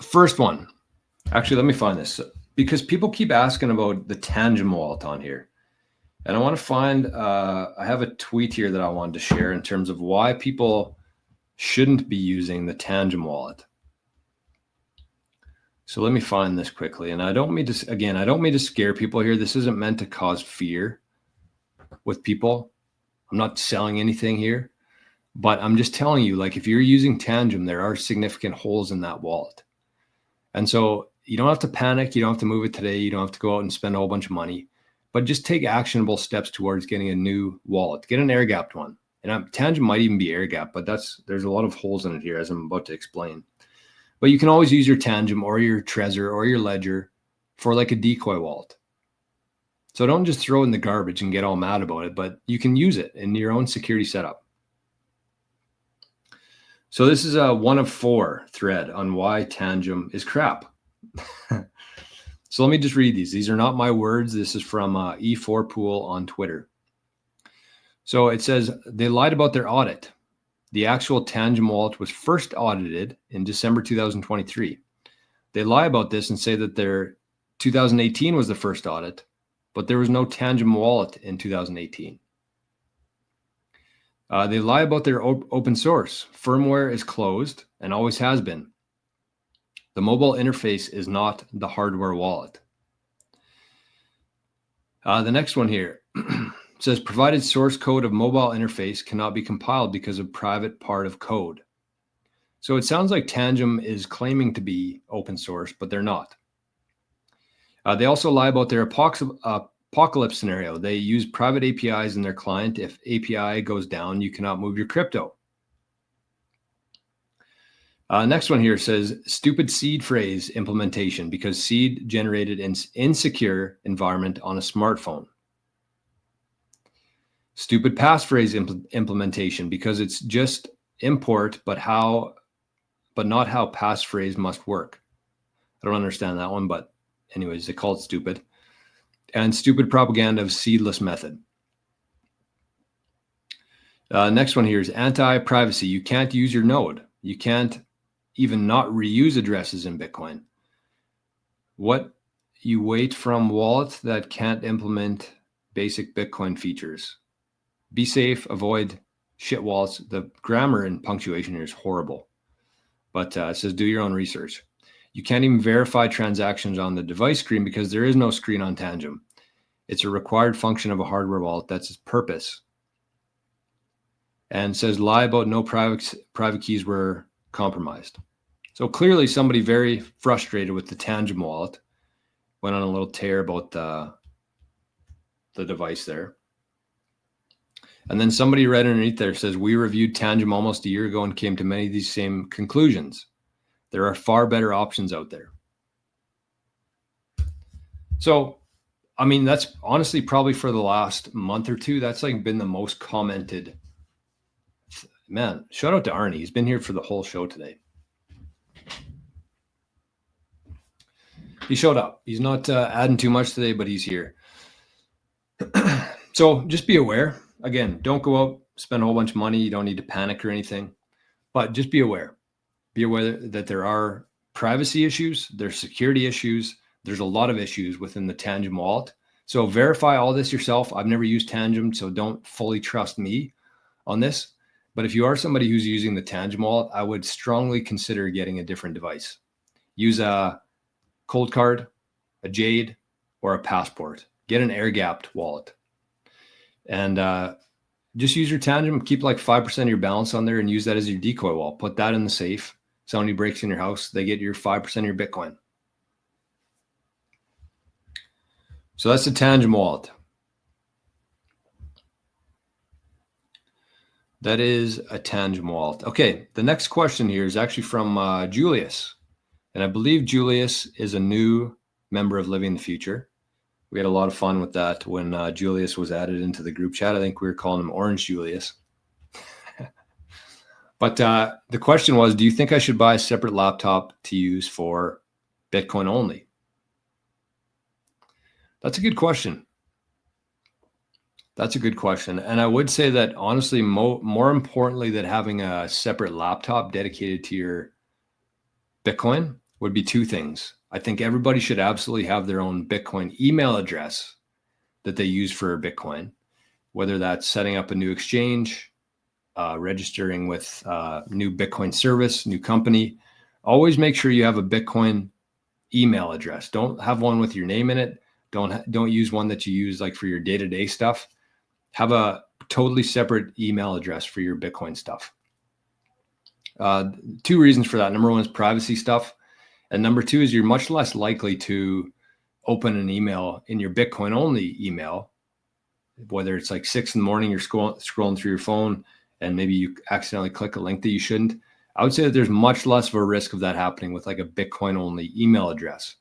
First one. Actually, let me find this because people keep asking about the tangem wallet on here. And I want to find, I have a tweet here that I wanted to share in terms of why people shouldn't be using the tangem wallet. So let me find this quickly. And I don't mean to scare people here. This isn't meant to cause fear with people. I'm not selling anything here, but I'm just telling you, like, if you're using tangem, there are significant holes in that wallet. And so you don't have to panic. You don't have to move it today. You don't have to go out and spend a whole bunch of money, but just take actionable steps towards getting a new wallet. Get an air gapped one. And tangem might even be air gap, but there's a lot of holes in it here, as I'm about to explain. But you can always use your tangem or your Trezor or your Ledger for like a decoy wallet. So don't just throw it in the garbage and get all mad about it, but you can use it in your own security setup. So this is a 1 of 4 thread on why tangem is crap. So let me just read these. These are not my words. This is from E4 Pool on Twitter. So it says they lied about their audit. The actual tangem wallet was first audited in December 2023. They lie about this and say that their 2018 was the first audit, but there was no tangem wallet in 2018. They lie about their open source. Firmware is closed and always has been. The mobile interface is not the hardware wallet. The next one here says provided source code of mobile interface cannot be compiled because of private part of code. So it sounds like tangem is claiming to be open source, but they're not. They also lie about their apocalypse scenario. They use private APIs in their client. If API goes down, you cannot move your crypto. Next one here says stupid seed phrase implementation because seed generated in insecure environment on a smartphone. Stupid passphrase implementation because it's just import, but not how passphrase must work. I don't understand that one, but anyways, they call it stupid. And stupid propaganda of seedless method. Next one here is anti-privacy. You can't use your node. You can't even not reuse addresses in Bitcoin. What you wait from wallet that can't implement basic Bitcoin features. Be safe, avoid shit wallets. The grammar and punctuation here is horrible, but it says do your own research. You can't even verify transactions on the device screen because there is no screen on tangem. It's a required function of a hardware wallet. That's its purpose. And says lie about no private keys were compromised. So clearly somebody very frustrated with the tangem wallet went on a little tear about the device there. And then somebody read underneath there says, we reviewed tangem almost a year ago and came to many of these same conclusions. There are far better options out there. So, I mean, that's honestly probably for the last month or two, that's like been the most commented. Man, shout out to Arnie. He's been here for the whole show today. He showed up. He's not adding too much today, but he's here. So just be aware. Again, don't go out, spend a whole bunch of money. You don't need to panic or anything, but just be aware. Be aware that there are privacy issues, there's security issues, there's a lot of issues within the tangem wallet. So verify all this yourself. I've never used tangem, so don't fully trust me on this. But if you are somebody who's using the tangem wallet, I would strongly consider getting a different device. Use a Cold Card, a Jade, or a Passport. Get an air-gapped wallet. And just use your tangem, keep like 5% of your balance on there and use that as your decoy wallet. Put that in the safe. Somebody breaks in your house, they get your 5% of your Bitcoin. So that's the tangem wallet. That is a tangem wallet. Okay, the next question here is actually from Julius. And I believe Julius is a new member of Living the Future. We had a lot of fun with that when Julius was added into the group chat. I think we were calling him Orange Julius. But the question was, do you think I should buy a separate laptop to use for Bitcoin only? That's a good question. That's a good question. And I would say that honestly, more importantly than having a separate laptop dedicated to your Bitcoin, would be two things. I think everybody should absolutely have their own Bitcoin email address that they use for Bitcoin, whether that's setting up a new exchange, registering with new Bitcoin service, new company. Always make sure you have a Bitcoin email address. Don't have one with your name in it. Don't use one that you use like for your day-to-day stuff. Have a totally separate email address for your Bitcoin stuff. Two reasons for that. Number one is privacy stuff. And number two is you're much less likely to open an email in your Bitcoin only email, whether it's like 6 a.m, you're scrolling through your phone and maybe you accidentally click a link that you shouldn't. I would say that there's much less of a risk of that happening with like a Bitcoin only email address.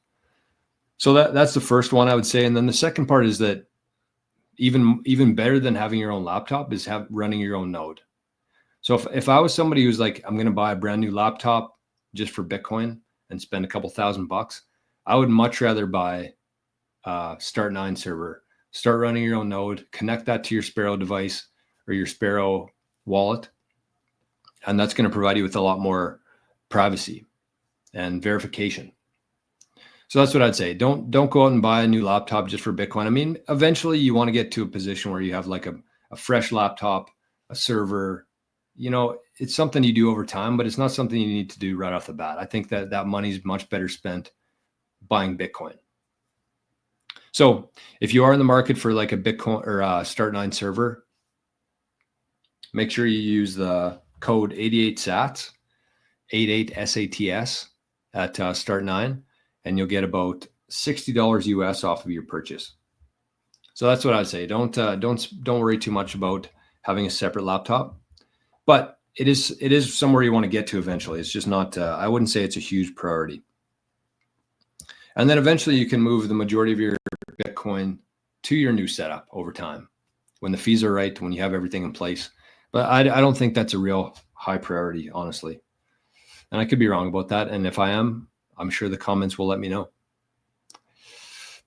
So that's the first one I would say. And then the second part is that even better than having your own laptop is running your own node. So if I was somebody who's like, I'm going to buy a brand new laptop just for Bitcoin and spend a couple $1,000, I would much rather buy Start9 server, start running your own node, connect that to your Sparrow device or your Sparrow wallet. And that's going to provide you with a lot more privacy and verification. So that's what I'd say. Don't go out and buy a new laptop just for Bitcoin. I mean, eventually you want to get to a position where you have like a fresh laptop, a server. You know, it's something you do over time, but it's not something you need to do right off the bat. I think that money is much better spent buying Bitcoin. So if you are in the market for like a Bitcoin or a Start9 server, make sure you use the code 88SATS, 88SATS at Start9, and you'll get about $60 US off of your purchase. So that's what I'd say. Don't worry too much about having a separate laptop, but it is somewhere you want to get to eventually. It's just not. I wouldn't say it's a huge priority. And then eventually you can move the majority of your Bitcoin to your new setup over time when the fees are right, when you have everything in place. But I don't think that's a real high priority, honestly. And I could be wrong about that. And if I am, I'm sure the comments will let me know.